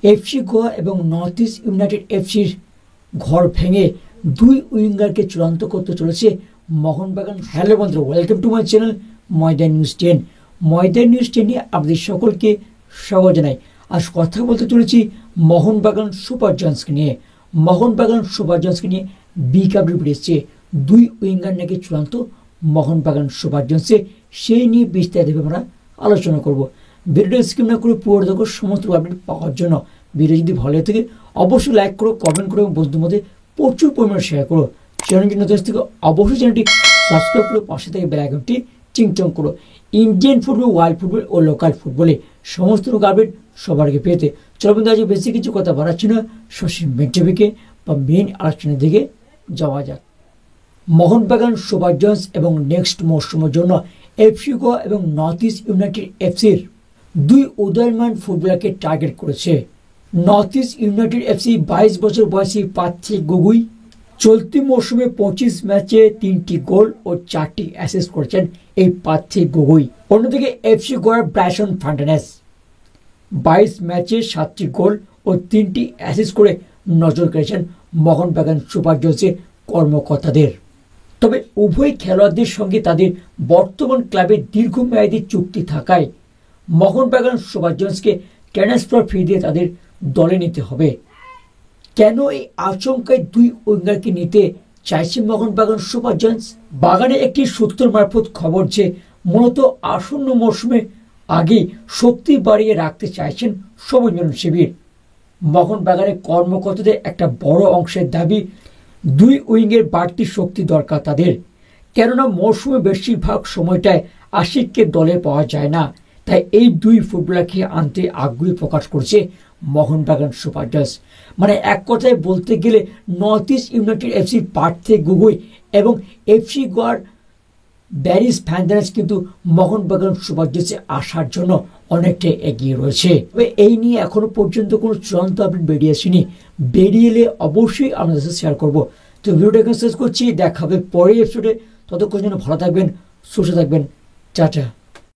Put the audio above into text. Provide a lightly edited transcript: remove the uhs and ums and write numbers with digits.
FC Goa এবং north east United এফসির ঘর ভেঙে দুই উইঙ্গারকে চূড়ান্ত করতে চলেছে মোহনবাগান। হ্যালো বন্ধুরা, welcome to my channel Maidan news 10। Maidan news 10 নিয়ে আপনাদের সকলকে স্বাগত জানাই। আজ কথা বলতে চলেছি মোহনবাগান সুপার জায়ান্টসকে নিয়ে। মোহনবাগান সুপার জায়ান্টসকে নিয়ে বিগ আপডেট এসেছে, দুই উইঙ্গার নাকি চূড়ান্ত মোহনবাগান সুপার জায়ান্টসে, সেই নিয়ে বিস্তারিতভাবে আমরা আলোচনা করব। ভিডিওটা স্কিপ না করে পুরো দেখো সমস্ত আপডেট পাওয়ার জন্য। ভিডিও যদি ভালো লাগে থাকে অবশ্যই লাইক করো, কমেন্ট করো এবং বন্ধুদের মধ্যে প্রচুর পরিমাণে শেয়ার করো। চ্যানেলটি নতুন থেকে অবশ্যই চ্যানেলটি সাবস্ক্রাইব করে পাশে থেকে বেল আইকনটি চিংচং করো। ইন্ডিয়ান ফুটবল, ওয়ার্ল্ড ফুটবল ও লোকাল ফুটবলে সমস্ত রকম আপডেট সবার আগে পেতে চলো বন্ধু, আজ বেশি কিছু কথা বাড়াচ্ছি না, সরাসরি মেন টপিকে বা মেন আলোচনার দিকে যাওয়া যাক। মোহনবাগান সুপার জায়ান্টস এবং নেক্সট মৌসুমের জন্য এফসি গোয়া এবং নর্থ ইস্ট ইউনাইটেড এফসির দুই উদীয়মান ফুটবলারকে টার্গেট করেছে। নর্থ ইস্ট ইউনাইটেড এফসি 22 বছর বয়সী পাত্রিক গগুই চলতি মৌসুমে 25 ম্যাচে 3টি গোল ও 4টি অ্যাসিস্ট করেছেন এই পাত্রিক গগুই। অন্যদিকে এফসি গোয়ার ব্রাইসন ফান্টানেস 22 ম্যাচে 7টি গোল ও 3টি অ্যাসিস্ট করে নজর কেড়েছেন মোহনবাগান সুপার জায়ান্টসের কর্মকর্তাদের। তবে উভয় খেলোয়াড়দের সঙ্গে তাদের বর্তমান ক্লাবের দীর্ঘমেয়াদী চুক্তি থাকায় মোহনবাগান সুপার জায়ান্টসকে ট্রান্সফার ফি দিয়ে তাদের দলে নিতে হবে। কেন এই আচমকায় দুই উইঙ্গারকে নিতে চাইছে মোহনবাগান সুপার জায়ান্টস? বাগানে একটি সূত্র মারফত খবর যে মূলত আসন্ন মৌসুমে আগেই শক্তি বাড়িয়ে রাখতে চাইছেন সৌম্যরঞ্জন শিবির। মোহনবাগানের কর্মকর্তাদের একটা বড় অংশের দাবি দুই উইঙ্গের বাড়তি শক্তি দরকার তাদের, কেননা মৌসুমে বেশিরভাগ সময়টায় আশিককে দলে পাওয়া যায় না। তাই এই দুই ফুটবলারকে আনতে আগ্রহী প্রকাশ করছে মোহনবাগান সুপার জায়ান্টস। মানে এক কথায় বলতে গেলে নর্থ ইস্ট ইউনাইটেড এফসির পার্থিক গগুই এবং এফসি গোয়ার ব্যারিস ফান্টানেস কিন্তু মোহনবাগান সুপার জায়ান্টসে আসার জন্য অনেকটাই এগিয়ে রয়েছে। তবে এই নিয়ে এখনো পর্যন্ত কোনো চূড়ান্ত আপডেট বেরিয়ে আসেনি, বেরিয়ে এলে অবশ্যই আপনাদের সাথে শেয়ার করবো। তো ভিডিওটা এখানে শেষ করছি, দেখা হবে পরের এপিসোডে। ততক্ষণ যেন ভালো থাকবেন, সুস্থ থাকবেন, টাটা।